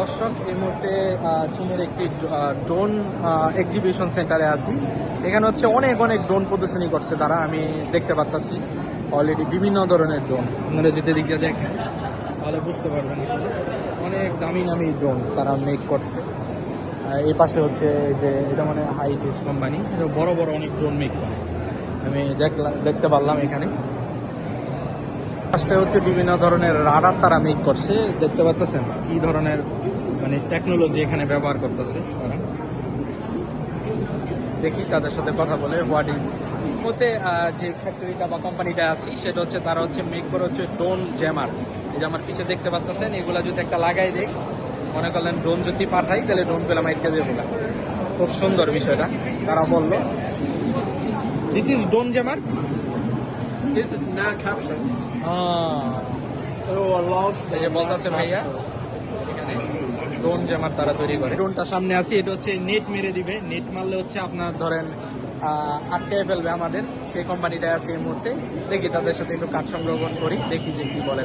দর্শক, এই মুহূর্তে চীনের একটি ড্রোন এক্সিবিশন সেন্টারে আছি। এখানে হচ্ছে অনেক অনেক ড্রোন প্রদর্শনী করছে তারা, আমি দেখতে পাচ্ছি অলরেডি বিভিন্ন ধরনের ড্রোন। আপনারা যদি দিকে দেখেন তাহলে বুঝতে পারবেন, অনেক দামি দামি ড্রোন তারা মেক করছে। এই পাশে হচ্ছে যে এটা মানে হাইটেক্স কোম্পানি, বড় বড় অনেক ড্রোন মেক করে, আমি দেখতে পারলাম এখানে। ফার্স্টে হচ্ছে বিভিন্ন ধরনের রাডার তারা মেক করছে, দেখতে পাচ্ছেন কি ধরনের মানে টেকনোলজি এখানে ব্যবহার করতেছে তারা। দেখি তাদের সাথে কথা বলে হোয়াট ইজ মধ্যে যে ফ্যাক্টরিটা বা কোম্পানিটা আছি সেটা হচ্ছে তারা হচ্ছে মেক করে হচ্ছে ড্রোন জ্যামার। এই যে আমার পিছিয়ে দেখতে পাচ্ছেন, এগুলা যদি একটা লাগাই দেয়, মনে করলেন ড্রোন যদি পাঠাই তাহলে ড্রোন পেলাম মাইকে যাবে। খুব সুন্দর বিষয়টা তারা বললো। This is drone jammer. This is not caption. So allows এই যে বলতেছে ভাইয়া এখানে ড্রোন জ্যামার তারা তৈরি করে। ড্রোনটা সামনে আসি, এটা হচ্ছে নেট মেরে দিবে, নেট মারলে হচ্ছে আপনার ধরেন আটকে ফেলবে আমাদের, সেই কোম্পানিটা আছে এই মুহূর্তে। দেখি তাদের সাথে একটু কাজ সংগ্রহণ করি, দেখি যে কি বলে।